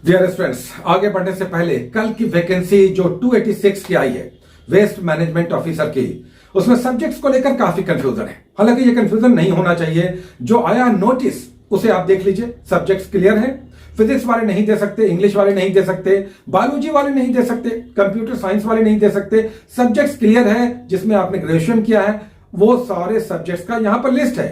Dear students, आगे बढ़ने से पहले कल की वैकेंसी जो 286 की आई है वेस्ट मैनेजमेंट ऑफिसर की, उसमें सब्जेक्ट्स को लेकर काफी कंफ्यूजन है। हालांकि ये कंफ्यूजन नहीं होना चाहिए। जो आया नोटिस उसे आप देख लीजिए, सब्जेक्ट्स क्लियर है। फिजिक्स वाले नहीं दे सकते, इंग्लिश वाले नहीं दे सकते, बायोलॉजी वाले नहीं दे सकते, कंप्यूटर साइंस वाले नहीं दे सकते। सब्जेक्ट्स क्लियर है। जिसमें आपने ग्रेजुएशन किया है वो सारे सब्जेक्ट्स का यहां पर लिस्ट है।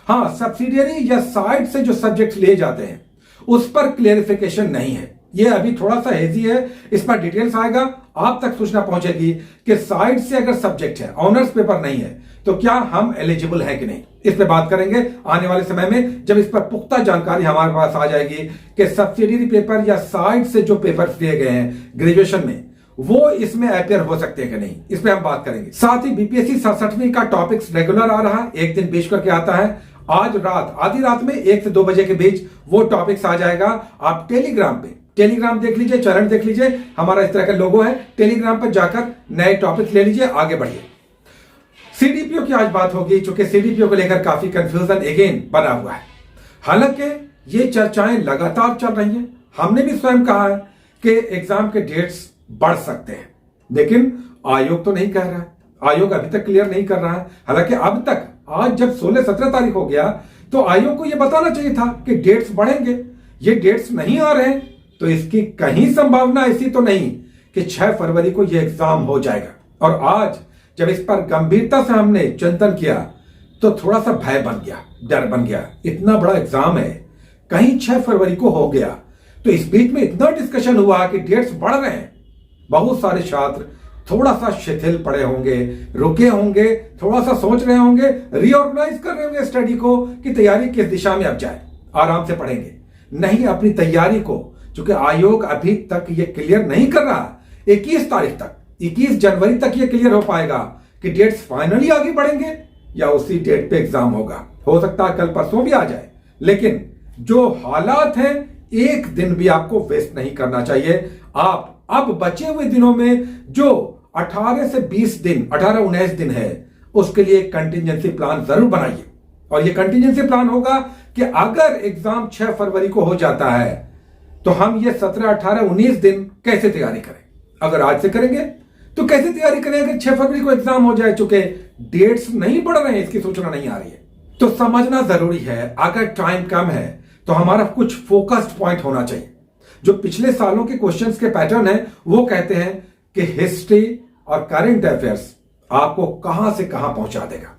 हाँ, सब्सिडियरी या साइड से जो सब्जेक्ट्स लिए जाते हैं उस पर क्लेरिफिकेशन नहीं है। यह अभी थोड़ा सा हेजी है, इस पर डिटेल्स आएगा, आप तक सूचना पहुंचेगी कि साइड से अगर सब्जेक्ट है, ऑनर्स पेपर नहीं है, तो क्या हम एलिजिबल हैं कि नहीं। इस पे बात करेंगे आने वाले समय में, जब इस पर पुख्ता जानकारी हमारे पास आ जाएगी कि सब्सिडियरी पेपर या साइड से जो पेपर दिए गए हैं ग्रेजुएशन में वो इसमें अपेयर हो सकते हैं कि नहीं, इस पे हम बात करेंगे। साथ ही बीपीएससी 67वीं का टॉपिक्स रेगुलर आ रहा है, एक दिन बीच करके आता है। आज रात, आधी रात में 1 से 2 बजे के बीच वो टॉपिक्स आ जाएगा। आप टेलीग्राम देख लीजिए, चैनल देख लीजिए, हमारा इस तरह का लोगो है। टेलीग्राम पर जाकर नए टॉपिक्स ले लीजिए, आगे बढ़िए। सीडीपीओ की आज बात होगी, चूंकि सीडीपीओ को लेकर काफी कंफ्यूजन अगेन बना हुआ है। हालांकि ये चर्चाएं लगातार चल रही हैं। हमने भी स्वयं कहा है कि एग्जाम के डेट्स बढ़ सकते हैं, लेकिन आयोग तो नहीं कह रहा है, आयोग अभी तक क्लियर नहीं कर रहा है। हालांकि अब तक, आज जब 16-17 तारीख हो गया, तो आयोग को यह बताना चाहिए था कि डेट्स बढ़ेंगे। ये डेट्स नहीं आ रहे हैं, तो इसकी कहीं संभावना ऐसी तो नहीं कि 6 फरवरी को यह एग्जाम हो जाएगा। और आज जब इस पर गंभीरता से हमने चिंतन किया तो थोड़ा सा भय बन गया, डर बन गया। इतना बड़ा एग्जाम है, कहीं 6 फरवरी को हो गया। तो इस बीच में इतना डिस्कशन हुआ कि डेट्स बढ़ रहे हैं। बहुत सारे छात्र थोड़ा सा शिथिल पड़े होंगे, रुके होंगे, थोड़ा सा सोच रहे होंगे, रीऑर्गेनाइज कर रहे होंगे स्टडी को कि तैयारी किस दिशा में अब जाए, आराम से पढ़ेंगे। नहीं, अपनी तैयारी को, चूंकि आयोग अभी तक ये क्लियर नहीं कर रहा, 21 तारीख तक, 21 जनवरी तक ये क्लियर हो पाएगा कि डेट्स फाइनली आगे बढ़ेंगे या उसी डेट पे एग्जाम होगा। हो सकता है कल परसों भी आ जाए, लेकिन जो हालात हैं, एक दिन भी आपको वेस्ट नहीं करना चाहिए। आप अब बचे हुए दिनों में जो 18 से 20 दिन, 18-19 दिन है, उसके लिए कंटिजेंसी प्लान जरूर बनाइए। और ये कंटिजेंसी प्लान होगा कि अगर एग्जाम 6 फरवरी को हो जाता है तो हम ये 17, 18, 19 दिन कैसे तैयारी करें। अगर आज से करेंगे तो कैसे तैयारी करें अगर 6 फरवरी को एग्जाम हो जाए, चूंकि डेट्स नहीं बढ़ रहे हैं, इसकी सूचना नहीं आ रही है। तो समझना जरूरी है, अगर टाइम कम है तो हमारा कुछ फोकस्ड पॉइंट होना चाहिए। जो पिछले सालों के क्वेश्चंस के पैटर्न है वो कहते हैं कि हिस्ट्री और करंट अफेयर्स आपको कहां से कहां पहुंचा देगा।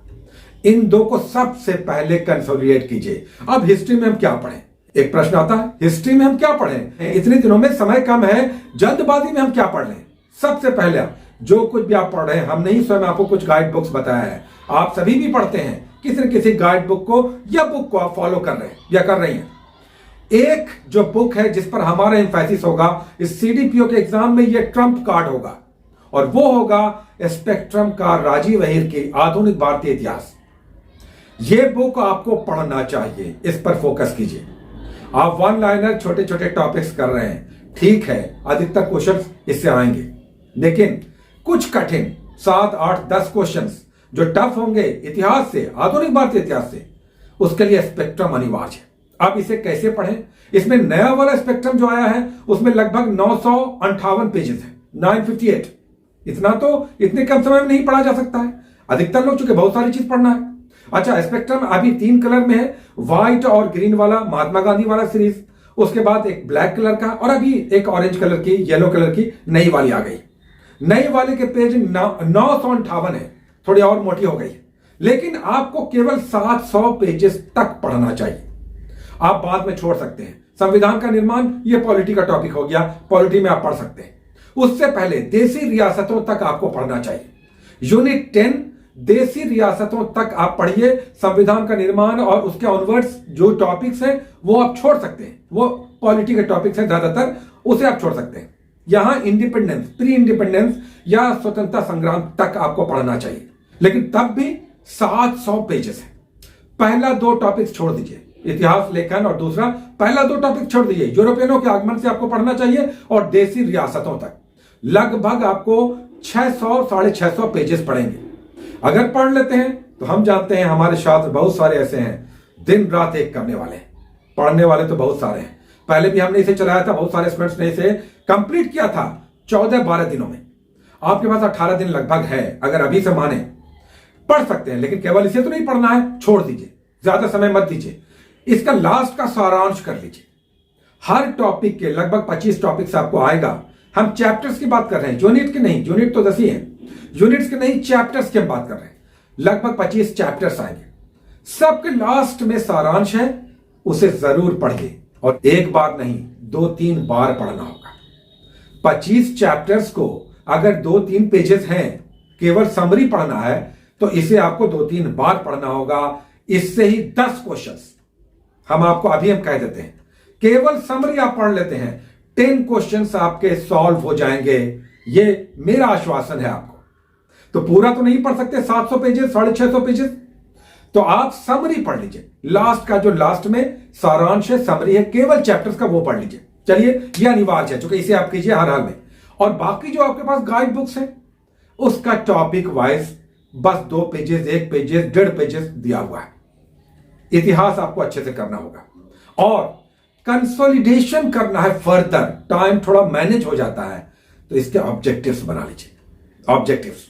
इन दो को सबसे पहले कंसोलिडेट कीजिए। अब हिस्ट्री में हम क्या पढ़ें, एक प्रश्न आता है, हिस्ट्री में हम क्या पढ़ें, इतने दिनों में समय कम है, जल्दबाजी में हम क्या पढ़ लें। सबसे पहले जो कुछ भी आप पढ़ रहे हैं, हमने ही स्वयं आपको कुछ गाइड बुक्स बताया है, आप सभी भी पढ़ते हैं, किसी न किसी गाइड बुक को या बुक को आप फॉलो कर रहे हैं या कर रही हैं। एक जो बुक है जिस पर हमारा एम्फेसिस होगा इस सीडीपीओ के एग्जाम में, ये ट्रम्प कार्ड होगा, और वो होगा स्पेक्ट्रम का राजीव अहिर की आधुनिक भारतीय इतिहास। ये बुक आपको पढ़ना चाहिए, इस पर फोकस कीजिए। आप 1 लाइनर छोटे छोटे टॉपिक्स कर रहे हैं, ठीक है, अधिकतर क्वेश्चंस इससे आएंगे, लेकिन कुछ कठिन 7, 8, 10 क्वेश्चंस जो टफ होंगे इतिहास से, आधुनिक भारतीय इतिहास से, उसके लिए स्पेक्ट्रम अनिवार्य है। आप इसे कैसे पढ़ें, इसमें नया वाला स्पेक्ट्रम जो आया है उसमें लगभग 958 पेजेस है, 958। इतना तो इतने कम समय में नहीं पढ़ा जा सकता है। अधिकतर लोग चूंकि बहुत सारी चीज पढ़ना है। अच्छा, स्पेक्ट्रम अभी 3 कलर में है, व्हाइट और ग्रीन वाला, महात्मा गांधी वाला सीरीज, उसके बाद एक ब्लैक कलर का, और अभी एक ऑरेंज कलर की, येलो कलर की नई वाली आ गई। नई वाले के पेज 958 है, थोड़ी और मोटी हो गई, लेकिन आपको केवल 700 पेजेस तक पढ़ना चाहिए। आप बाद में छोड़ सकते हैं। संविधान का निर्माण, ये पॉलिटी का टॉपिक हो गया, पॉलिटी में आप पढ़ सकते हैं। उससे पहले देसी रियासतों तक आपको पढ़ना चाहिए। यूनिट 10 देसी रियासतों तक आप पढ़िए। संविधान का निर्माण और उसके ऑनवर्ड्स जो टॉपिक्स हैं वो आप छोड़ सकते हैं, वो पॉलिटी के टॉपिक्स हैं ज्यादातर, उसे आप छोड़ सकते हैं। यहां इंडिपेंडेंस, प्री इंडिपेंडेंस या स्वतंत्रता संग्राम तक आपको पढ़ना चाहिए, लेकिन तब भी 700 पेजेस है। पहला 2 टॉपिक्स छोड़ दीजिए, इतिहास लेखन, और दूसरा पहला 2 टॉपिक छोड़ दीजिए। यूरोपियनों के आगमन से आपको पढ़ना चाहिए और देसी रियासतों तक लगभग आपको 600, 650 पेजेस पढ़ेंगे। अगर पढ़ लेते हैं तो हम जानते हैं हमारे छात्र बहुत सारे ऐसे हैं दिन रात एक करने वाले हैं, पढ़ने वाले तो बहुत सारे हैं, पहले भी हमने इसे चलाया था, बहुत सारे स्टूडेंट्स ने इसे कंप्लीट किया था 14-12 दिनों में। आपके पास 18 दिन लगभग है, अगर अभी से माने पढ़ सकते हैं, लेकिन केवल इसे तो नहीं पढ़ना है, छोड़ दीजिए, ज्यादा समय मत दीजिए, इसका लास्ट का सारांश कर लीजिए। हर टॉपिक के लगभग 25 टॉपिक्स आपको आएगा। हम चैप्टर्स की बात कर रहे हैं, यूनिट के नहीं, यूनिट तो 10 ही है, यूनिट्स के नहीं, चैप्टर्स की हम बात कर रहे हैं। लगभग 25 चैप्टर्स आएंगे, सबके लास्ट में सारांश है, उसे जरूर पढ़िए और एक बार नहीं 2-3 बार पढ़ना होगा। 25 चैप्टर्स को अगर 2-3 पेजेस हैं, केवल समरी पढ़ना है, तो इसे आपको 2-3 बार पढ़ना होगा। इससे ही 10 क्वेश्चंस हम आपको अभी हम कह देते हैं, केवल समरी आप पढ़ लेते हैं, 10 क्वेश्चंस आपके सॉल्व हो जाएंगे, ये मेरा आश्वासन है आपको। तो पूरा तो नहीं पढ़ सकते, 700 पेजेस, 650 पेजेस, तो आप समरी पढ़ लीजिए। लास्ट का जो लास्ट में सारांश है, समरी है, केवल चैप्टर्स का, वो पढ़ लीजिए। चलिए, ये अनिवार्य है, क्योंकि इसे आप कीजिए हर हाल में। और बाकी जो आपके पास गाइड बुक्स है, उसका टॉपिक वाइज बस 2 पेजेस, 1 पेजेस, 1.5 पेजेस दिया हुआ है। इतिहास आपको अच्छे से करना होगा और कंसोलिडेशन करना है फर्दर, टाइम थोड़ा मैनेज हो जाता है, तो इसके ऑब्जेक्टिव्स बना लीजिए। ऑब्जेक्टिव्स,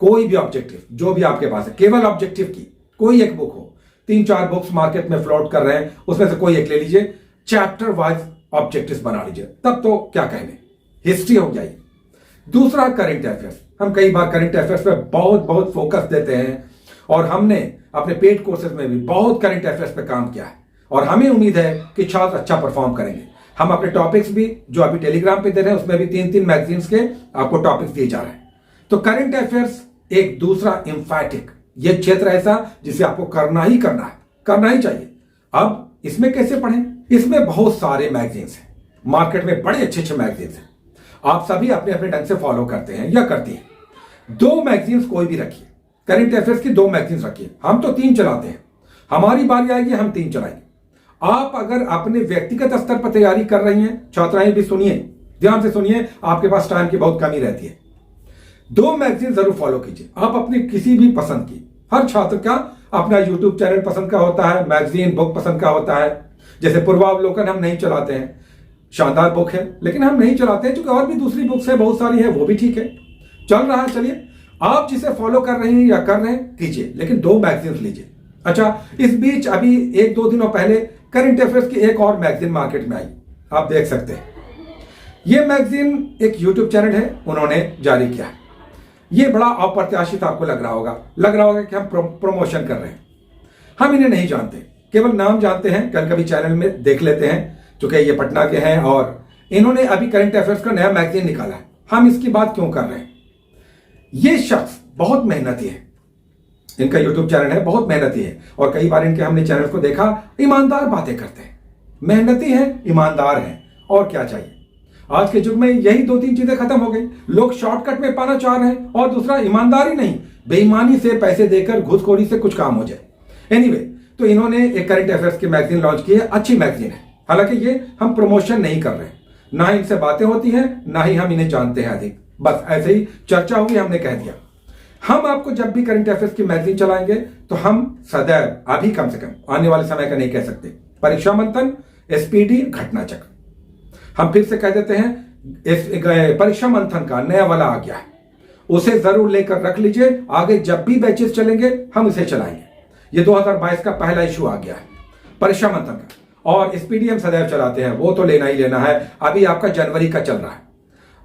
कोई भी ऑब्जेक्टिव जो भी आपके पास है, केवल ऑब्जेक्टिव की कोई एक बुक हो, 3-4 बुक्स मार्केट में फ्लोट कर रहे हैं, उसमें से कोई एक ले लीजिए, चैप्टर वाइज ऑब्जेक्टिव्स बना लीजिए, तब तो क्या कहने, हिस्ट्री हो जाएगी। दूसरा, करंट अफेयर्स। हम कई बार करंट अफेयर्स पे बहुत फोकस देते हैं और हमने अपने पेड कोर्सेज में भी बहुत करंट अफेयर्स पे काम किया है और हमें उम्मीद है कि छात्र अच्छा परफॉर्म करेंगे। हम अपने टॉपिक्स भी जो अभी टेलीग्राम पे दे रहे हैं, उसमें भी 3-3 मैगजीन्स के आपको टॉपिक्स दिए जा रहे हैं। तो करंट अफेयर्स एक दूसरा एम्फैटिक, ये क्षेत्र ऐसा जिसे आपको करना ही करना है, करना ही चाहिए। अब इसमें कैसे पढ़ें? इसमें बहुत सारे मैगजीन्स हैं, मार्केट में बड़े अच्छे मैगजीन्स हैं, आप सभी अपने अपने ढंग से फॉलो करते हैं या करती हैं। 2 मैगजीन्स कोई भी रखिए, करंट अफेयर्स की 2 मैगजीन्स रखिए। हम तो 3 चलाते हैं, हमारी बारी आएगी हम 3 चलाएंगे। आप अगर अपने व्यक्तिगत स्तर पर तैयारी कर रही हैं, छात्राएं भी सुनिए, ध्यान से सुनिए, आपके पास टाइम की बहुत कमी रहती है। 2 मैगजीन जरूर फॉलो कीजिए, आप अपनी किसी भी पसंद की। हर छात्र का अपना यूट्यूब चैनल पसंद का होता है, मैगजीन बुक पसंद का होता है। जैसे पूर्वावलोकन हम नहीं चलाते हैं, शानदार बुक है, लेकिन हम नहीं चलाते हैं क्योंकि और भी दूसरी बुक्स है, बहुत सारी है, वो भी ठीक है, चल रहा है। चलिए, आप जिसे फॉलो कर रही हैं या कर रहे हैं कीजिए, लेकिन 2 मैगजीन लीजिए। अच्छा, इस बीच अभी 1-2 दिनों पहले करंट अफेयर्स की एक और मैगजीन मार्केट में आई, आप देख सकते हैं। यह मैगजीन एक यूट्यूब चैनल है, उन्होंने जारी किया है। यह बड़ा अप्रत्याशित आपको लग रहा होगा कि हम प्रमोशन कर रहे हैं। हम इन्हें नहीं जानते, केवल नाम जानते हैं, कल कभी चैनल में देख लेते हैं, चूंकि ये पटना के हैं और इन्होंने अभी करंट अफेयर्स का नया मैगजीन निकाला है। हम इसकी बात क्यों कर रहे हैं? ये शख्स बहुत मेहनती है, इनका यूट्यूब चैनल है, बहुत मेहनती है और कई बार इनके हमने चैनल को देखा, ईमानदार बातें करते हैं, मेहनती हैं, ईमानदार हैं, और क्या चाहिए। आज के युग में यही 2-3 चीजें खत्म हो गई। लोग शॉर्टकट में पाना चाह रहे हैं और दूसरा ईमानदारी नहीं, बेईमानी से पैसे देकर, घूसखोरी से कुछ काम हो जाए। एनीवे, तो इन्होंने एक करंट अफेयर्स की मैगजीन लॉन्च की है, अच्छी मैगजीन है। हालांकि ये हम प्रमोशन नहीं कर रहे हैं, ना ही इनसे बातें होती हैं, ना ही हम इन्हें जानते हैं अधिक, बस ऐसे ही चर्चा होगी, हमने कह दिया। हम आपको जब भी करंट अफेयर्स की मैगजीन चलाएंगे तो हम सदैव, अभी कम से कम, आने वाले समय का नहीं कह सकते, परीक्षा मंथन, एसपीडी, घटना चक्र, हम फिर से कह देते हैं, इस परीक्षा मंथन का नया वाला आ गया है, उसे जरूर लेकर रख लीजिए। आगे जब भी बैचेस चलेंगे हम इसे चलाएंगे। ये 2022 का पहला इशू आ गया है परीक्षा मंथन का, और एसपीडी हम सदैव चलाते हैं, वो तो लेना ही लेना है। अभी आपका जनवरी का चल रहा है,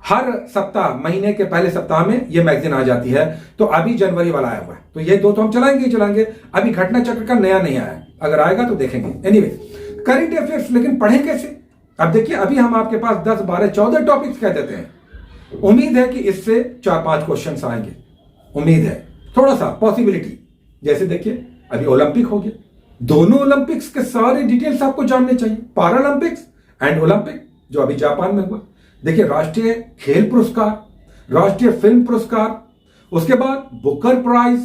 हर सप्ताह, महीने के पहले सप्ताह में ये मैगजीन आ जाती है, तो अभी जनवरी वाला आया हुआ है, तो ये 2 तो हम चलाएंगे ही चलाएंगे। अभी घटना चक्र का नया नहीं आया, अगर आएगा तो देखेंगे। एनीवे, करंट अफेयर्स लेकिन पढ़ें कैसे? अब देखिए, अभी हम आपके पास 10, 12, 14 टॉपिक्स कह देते हैं। उम्मीद है कि इससे 4-5 क्वेश्चन आएंगे, उम्मीद है, थोड़ा सा पॉसिबिलिटी। जैसे देखिए, अभी ओलंपिक हो गया, दोनों ओलंपिक्स के सारे डिटेल्स आपको जानने चाहिए, पैरालंपिक्स एंड ओलंपिक जो अभी जापान में हुआ। देखिए, राष्ट्रीय खेल पुरस्कार, राष्ट्रीय फिल्म पुरस्कार, उसके बाद बुकर प्राइज,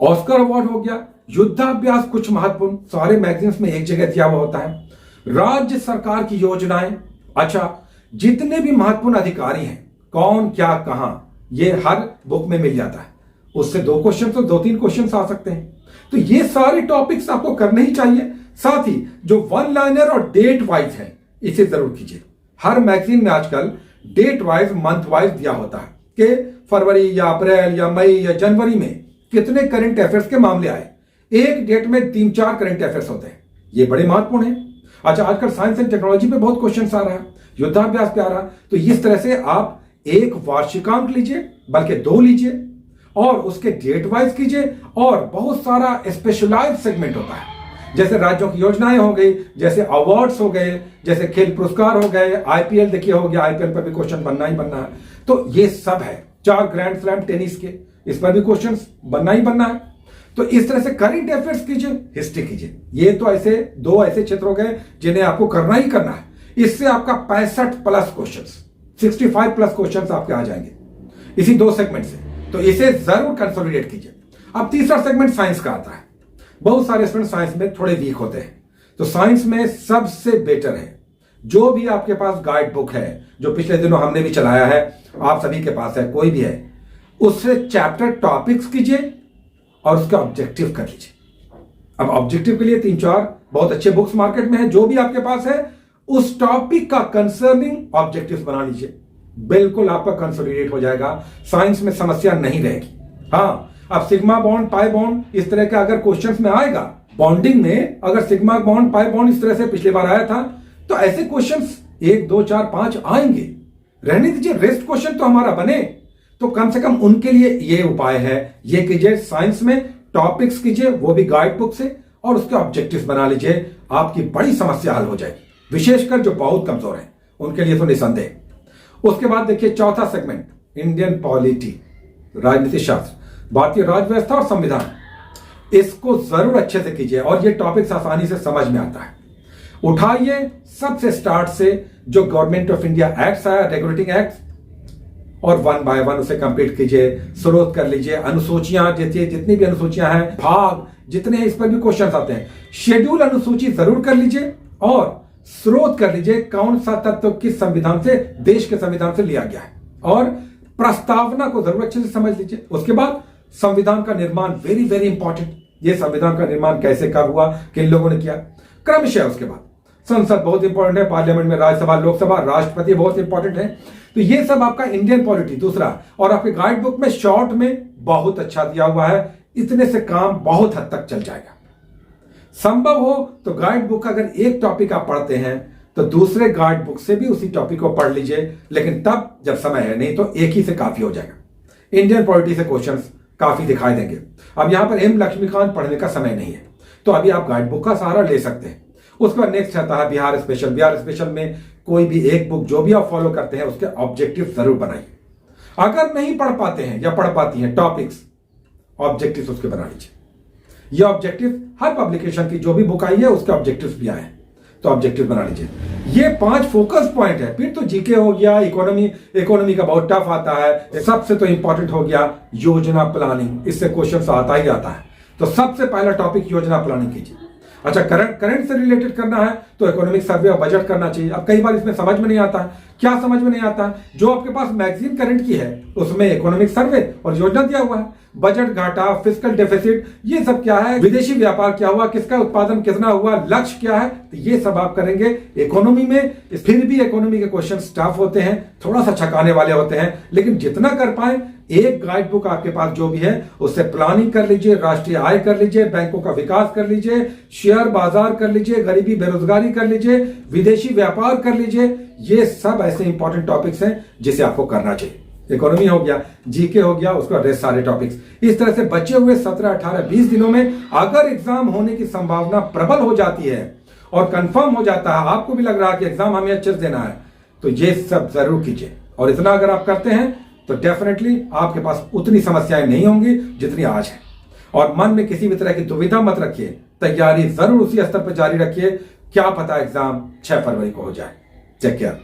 ऑस्कर अवार्ड हो गया, युद्धाभ्यास, कुछ महत्वपूर्ण, सारे मैगजीन्स में एक जगह दिया हुआ होता है। राज्य सरकार की योजनाएं, अच्छा, जितने भी महत्वपूर्ण अधिकारी हैं, कौन क्या कहां, ये हर बुक में मिल जाता है। उससे 2 क्वेश्चन तो 2-3 क्वेश्चन आ सकते हैं। तो ये सारे टॉपिक्स आपको करने ही चाहिए। साथ ही जो 1 लाइनर और डेट वाइज है, इसे जरूर कीजिए। हर मैगजीन में आजकल डेट वाइज मंथ वाइज दिया होता है कि फरवरी या अप्रैल या मई या जनवरी में कितने करंट अफेयर्स के मामले आए। एक डेट में 3-4 करंट अफेयर्स होते हैं, ये बड़े महत्वपूर्ण है। अच्छा, आजकल साइंस एंड टेक्नोलॉजी पे बहुत क्वेश्चन आ रहा है, युद्धाभ्यास पे आ रहा है, तो इस तरह से आप एक वार्षिकांक लीजिए, बल्कि 2 लीजिए और उसके डेट वाइज कीजिए। और बहुत सारा स्पेशलाइज्ड सेगमेंट होता है, जैसे राज्यों की योजनाएं हो गई, जैसे अवार्ड्स हो गए, जैसे खेल पुरस्कार हो गए, आईपीएल देखिए हो गया, आईपीएल पर भी क्वेश्चन बनना ही बनना है। तो ये सब है, 4 ग्रैंड स्लैम टेनिस के, इस पर भी क्वेश्चन बनना ही बनना है। तो इस तरह से करंट अफेयर्स कीजिए, हिस्ट्री कीजिए। ये तो ऐसे 2 ऐसे क्षेत्र हो गए जिन्हें आपको करना ही करना है। इससे आपका 65 प्लस क्वेश्चन, 65 प्लस क्वेश्चन आपके आ जाएंगे इसी 2 सेगमेंट से। तो इसे जरूर कंसोलिडेट कीजिए। अब तीसरा सेगमेंट साइंस का आता है। बहुत सारे स्टूडेंट साइंस में थोड़े वीक होते हैं, तो साइंस में सबसे बेटर है जो भी आपके पास गाइड बुक है, जो पिछले दिनों हमने भी चलाया है, आप सभी के पास है, कोई भी है, उससे चैप्टर टॉपिक्स कीजिए और उसका ऑब्जेक्टिव कर लीजिए। अब ऑब्जेक्टिव के लिए 3-4 बहुत अच्छे बुक्स मार्केट में है, जो भी आपके पास है उस टॉपिक का कंसर्निंग ऑब्जेक्टिव बना लीजिए। बिल्कुल आपका कंसोलिडेट हो जाएगा, साइंस में समस्या नहीं रहेगी। हाँ, अब सिग्मा बॉन्ड, पाई बॉन्ड इस तरह का अगर क्वेश्चंस में आएगा, बॉन्डिंग में अगर सिग्मा बॉन्ड, पाई बॉन्ड इस तरह से पिछली बार आया था, तो ऐसे क्वेश्चंस 1, 2, 4, 5 आएंगे। रहने दीजिए, रेस्ट क्वेश्चन तो हमारा बने, तो कम से कम उनके लिए ये उपाय है, ये कीजिए। साइंस में टॉपिक्स कीजिए, वो भी गाइड बुक से, और उसके ऑब्जेक्टिव्स बना लीजिए, आपकी बड़ी समस्या हल हो जाएगी। विशेषकर जो बहुत कमजोर हैं उनके लिए तो निसंदेह। उसके बाद देखिए चौथा सेगमेंट, इंडियन पॉलिटी, राजनीति शास्त्र, भारतीय राज्य व्यवस्था और संविधान। इसको जरूर अच्छे से कीजिए और ये टॉपिक्स आसानी से समझ में आता है। उठाइए सबसे स्टार्ट से जो गवर्नमेंट ऑफ इंडिया एक्ट्स आया, रेगुलेटिंग एक्ट, और 1 बाय 1 उसे कंप्लीट कीजिए, स्रोत कर लीजिए, अनुसूचियां जितनी भी अनुसूचियां हैं, भाग जितने हैं, इस पर भी क्वेश्चन आते हैं। शेड्यूल अनुसूची जरूर कर लीजिए और स्रोत कर लीजिए कौन सा तत्व किस संविधान से, देश के संविधान से लिया गया है, और प्रस्तावना को जरूर अच्छे से समझ लीजिए। उसके बाद संविधान का निर्माण, वेरी वेरी इंपॉर्टेंट, ये संविधान का निर्माण कैसे कब हुआ, किन लोगों ने किया, क्रमशः। उसके बाद संसद बहुत इंपॉर्टेंट है, पार्लियामेंट में राज्यसभा, लोकसभा, राष्ट्रपति बहुत इंपॉर्टेंट है। तो ये सब आपका इंडियन पॉलिटी दूसरा, और आपके गाइड बुक में शॉर्ट में बहुत अच्छा दिया हुआ है। इतने से काम बहुत हद तक चल जाएगा। संभव हो तो गाइड बुक अगर एक टॉपिक आप पढ़ते हैं तो दूसरे गाइड बुक से भी उसी टॉपिक को पढ़ लीजिए, लेकिन तब जब समय है, नहीं तो एक ही से काफी हो जाएगा। इंडियन पॉलिटी से क्वेश्चंस काफी दिखाई देंगे। अब यहां पर एम लक्ष्मीकांत पढ़ने का समय नहीं है, तो अभी आप गाइड बुक का सहारा ले सकते हैं। उसके बाद नेक्स्ट आता है बिहार स्पेशल। बिहार स्पेशल में कोई भी एक बुक जो भी आप फॉलो करते हैं उसके ऑब्जेक्टिव जरूर बनाइए। अगर नहीं पढ़ पाते हैं या पढ़ पाती हैं टॉपिक्स, ऑब्जेक्टिव उसके बना लीजिए। ये ऑब्जेक्टिव हर पब्लिकेशन की जो भी बुक आई है उसके ऑब्जेक्टिव्स भी आए हैं, तो ऑब्जेक्टिव बना लीजिए। ये 5 फोकस पॉइंट है। फिर तो जीके हो गया, इकोनॉमी का बहुत टफ आता है। सबसे तो इंपॉर्टेंट हो गया योजना प्लानिंग, इससे क्वेश्चन आता ही आता है। तो सबसे पहला टॉपिक योजना प्लानिंग कीजिए। अच्छा, करंट से रिलेटेड करना है तो इकोनॉमिक सर्वे और बजट करना चाहिए। अब कई बार इसमें समझ में नहीं आता है, क्या समझ में नहीं आता है, जो आपके पास मैगजीन करंट की है उसमें इकोनॉमिक सर्वे और योजना दिया हुआ है, बजट घाटा, फिस्कल डेफिसिट, ये सब क्या है, विदेशी व्यापार क्या हुआ, किसका उत्पादन कितना हुआ, लक्ष्य क्या है, तो ये सब आप करेंगे इकोनॉमी में। फिर भी इकोनॉमी के क्वेश्चन टफ होते हैं, थोड़ा सा छकाने वाले होते हैं, लेकिन जितना कर पाए एक गाइड बुक आपके पास जो भी है उससे प्लानिंग कर लीजिए, राष्ट्रीय आय कर लीजिए, बैंकों का विकास कर लीजिए, शेयर बाजार कर लीजिए, गरीबी बेरोजगारी कर लीजिए, विदेशी व्यापार कर लीजिए। ये सब ऐसे इंपॉर्टेंट टॉपिक्स हैं जिसे आपको करना चाहिए। इकोनॉमी हो गया, जीके हो गया, उसका रेस्ट सारे टॉपिक्स। इस तरह से बचे हुए 17, 18, 20 दिनों में अगर एग्जाम होने की संभावना प्रबल हो जाती है और कंफर्म हो जाता है, आपको भी लग रहा है कि एग्जाम हमें अच्छे से देना है, तो ये सब जरूर कीजिए। और इतना अगर आप करते हैं तो डेफिनेटली आपके पास उतनी समस्याएं नहीं होंगी जितनी आज है। और मन में किसी भी तरह की दुविधा मत रखिए, तैयारी जरूर उसी स्तर पर जारी रखिए। क्या पता एग्जाम 6 फरवरी को हो जाए। Take care.